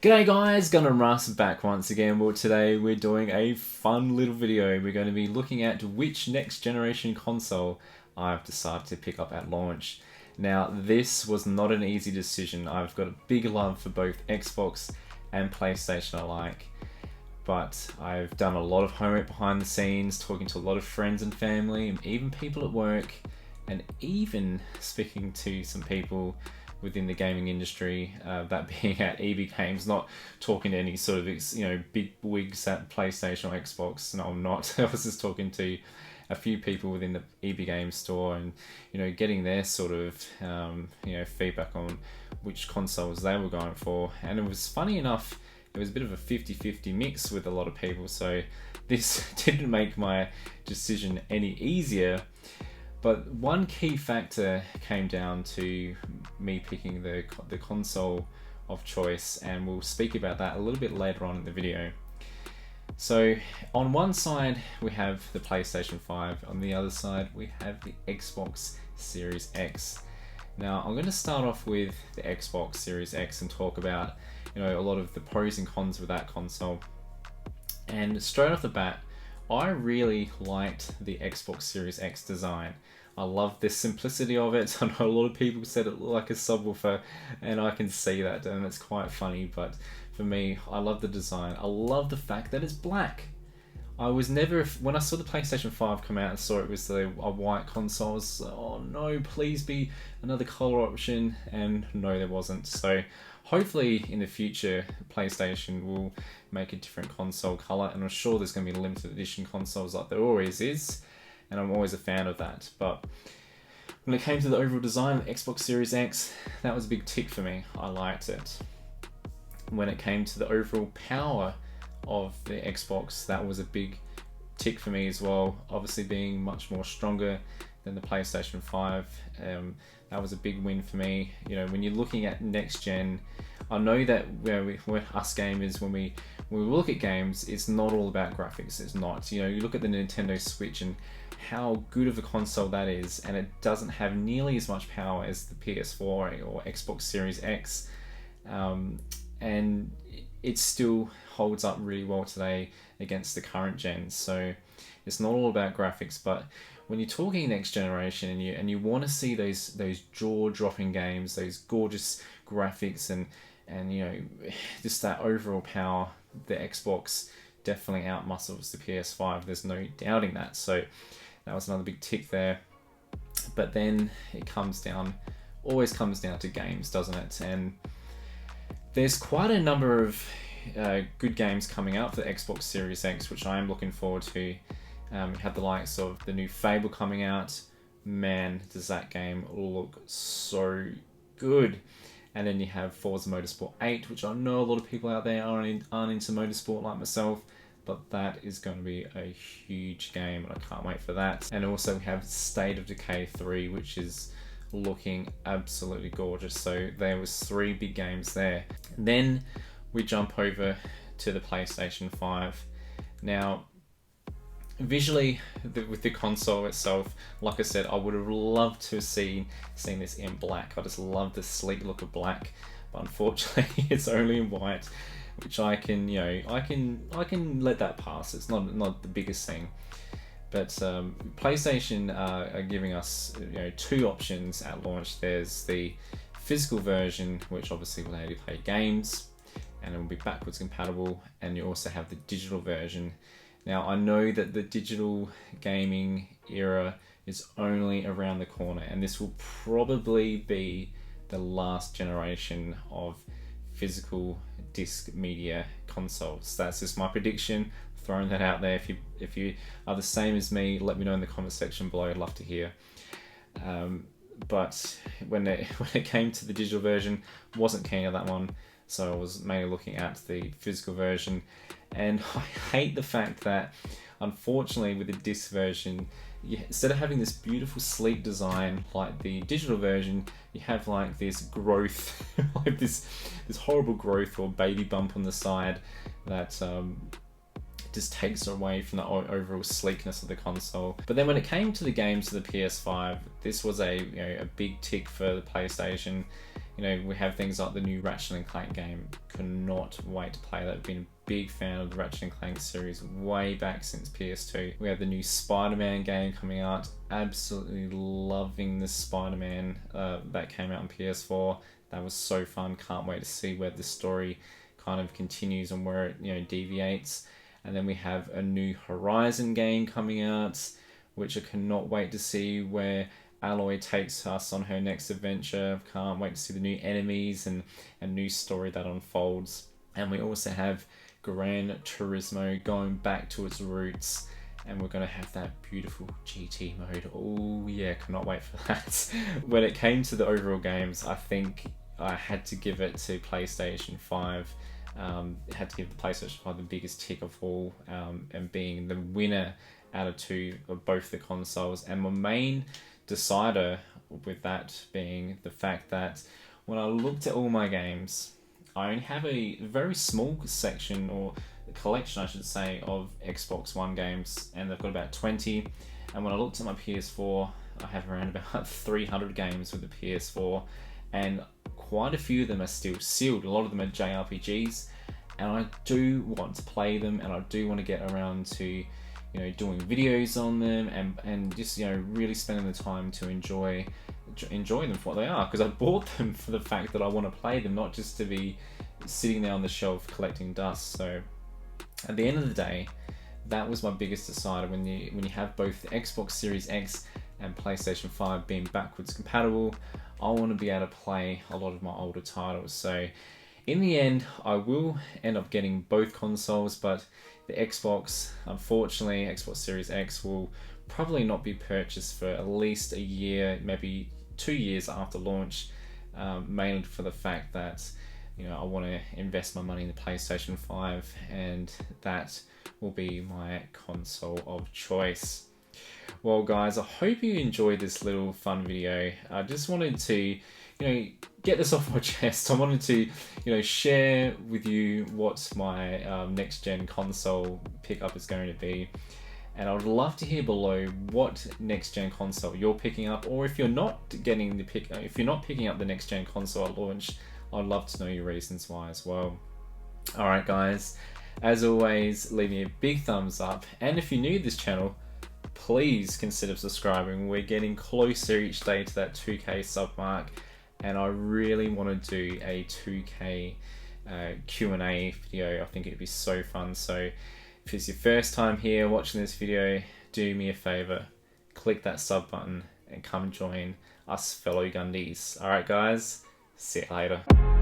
G'day guys, Gunner and Russ back once again. Well, today we're doing a fun little video. We're going to be looking at which next generation console I've decided to pick up at launch. Now, this was not an easy decision. I've got a big love for both Xbox and PlayStation alike, but I've done a lot of homework behind the scenes, talking to a lot of friends and family, and even people at work, and even speaking to some people within the gaming industry, that being at EB Games, not talking to any sort of big wigs at PlayStation or Xbox. No, I'm not. I was just talking to a few people within the EB Games store, and getting their sort of feedback on which consoles they were going for. And it was funny enough, it was a bit of a 50-50 mix with a lot of people, so this didn't make my decision any easier. But one key factor came down to me picking the console of choice, and we'll speak about that a little bit later on in the video. So on one side we have the PlayStation 5, on the other side we have the Xbox Series X. Now I'm going to start off with the Xbox Series X and talk about a lot of the pros and cons with that console. And straight off the bat, I really liked the Xbox Series X design. I love the simplicity of it. I know a lot of people said it looked like a subwoofer, and I can see that, and it's quite funny, but for me, I love the design. I love the fact that it's black. I was never, when I saw the PlayStation 5 come out and saw it was a white console, I was like, oh no, please be another color option, and no, there wasn't. So hopefully in the future, PlayStation will make a different console color, and I'm sure there's going to be limited edition consoles like there always is, and I'm always a fan of that. But when it came to the overall design of the Xbox Series X, that was a big tick for me. I liked it. When it came to the overall power of the Xbox, that was a big tick for me as well. Obviously being much more stronger than the PlayStation 5, that was a big win for me. When you're looking at next gen, I know that we're us gamers, when we look at games, it's not all about graphics. It's not. You look at the Nintendo Switch and how good of a console that is, and it doesn't have nearly as much power as the PS4 or Xbox Series X, and it still holds up really well today against the current gens. So it's not all about graphics, but when you're talking next generation and you want to see those jaw-dropping games, those gorgeous graphics, and just that overall power, the Xbox definitely outmuscles the PS5. There's no doubting that. So that was another big tick there. But then it always comes down to games, doesn't it? And there's quite a number of good games coming out for the Xbox Series X, which I am looking forward to. You have the likes of the new Fable coming out. Man, does that game look so good. And then you have Forza Motorsport 8, which I know a lot of people out there aren't into motorsport like myself, but that is going to be a huge game, and I can't wait for that. And also we have State of Decay 3, which is looking absolutely gorgeous. So there was 3 big games there. Then we jump over to the PlayStation 5. Now, visually, with the console itself, like I said, I would have loved to have seen this in black. I just love the sleek look of black, but unfortunately it's only in white, which I can let that pass. It's not the biggest thing. But PlayStation are giving us 2 options at launch. There's the physical version, which obviously will allow you to play games, and it will be backwards compatible, and you also have the digital version. Now, I know that the digital gaming era is only around the corner, and this will probably be the last generation of physical disc media consoles. That's just my prediction. Throwing that out there. If you are the same as me, let me know in the comment section below. I'd love to hear. But when it came to the digital version, wasn't keen on that one, so I was mainly looking at the physical version. And I hate the fact that, unfortunately, with the disc version, instead of having this beautiful sleek design like the digital version, you have like this growth, like this horrible growth or baby bump on the side that just takes away from the overall sleekness of the console. But then when it came to the games of the PS5, this was a big tick for the PlayStation. You know, we have things like the new Ratchet and Clank game. Cannot wait to play that. I've been a big fan of the Ratchet and Clank series way back since PS2. We have the new Spider-Man game coming out. Absolutely loving the Spider-Man that came out on PS4. That was so fun. Can't wait to see where the story kind of continues and where it, you know, deviates. And then we have a new Horizon game coming out, which I cannot wait to see where Aloy takes us on her next adventure. Can't wait to see the new enemies and a new story that unfolds. And we also have Gran Turismo going back to its roots, and we're going to have that beautiful GT mode. Oh yeah, cannot wait for that. When it came to the overall games, I think I had to give it to PlayStation 5. Had to give the PlayStation 5 the biggest tick of all, and being the winner out of two of both the consoles. And my main decider with that being the fact that when I looked at all my games, I only have a very small section, or collection I should say, of Xbox One games, and they've got about 20. And when I looked at my PS4, I have around about 300 games with the PS4, and quite a few of them are still sealed. A lot of them are JRPGs, and I do want to play them, and I do want to get around to, you know, doing videos on them, and just, you know, really spending the time to enjoy them for what they are, because I bought them for the fact that I want to play them, not just to be sitting there on the shelf collecting dust. So at the end of the day, that was my biggest decider. When you have both the Xbox Series X and PlayStation 5 being backwards compatible, I want to be able to play a lot of my older titles. So in the end, I will end up getting both consoles, but the Xbox, unfortunately, Xbox Series X will probably not be purchased for at least a year, maybe 2 years after launch, mainly for the fact that, you know, I want to invest my money in the PlayStation 5, and that will be my console of choice. Well guys, I hope you enjoyed this little fun video. I just wanted to, you know, get this off my chest. I wanted to, you know, share with you what my next gen console pickup is going to be. And I would love to hear below what next gen console you're picking up, or if you're not picking up the next gen console at launch, I'd love to know your reasons why as well. Alright guys, as always, leave me a big thumbs up, and if you're new to this channel, please consider subscribing. We're getting closer each day to that 2K sub mark, and I really want to do a 2K Q&A video. I think it'd be so fun. So if it's your first time here watching this video, do me a favor, click that sub button and come join us fellow Gundies. Alright guys, see you later.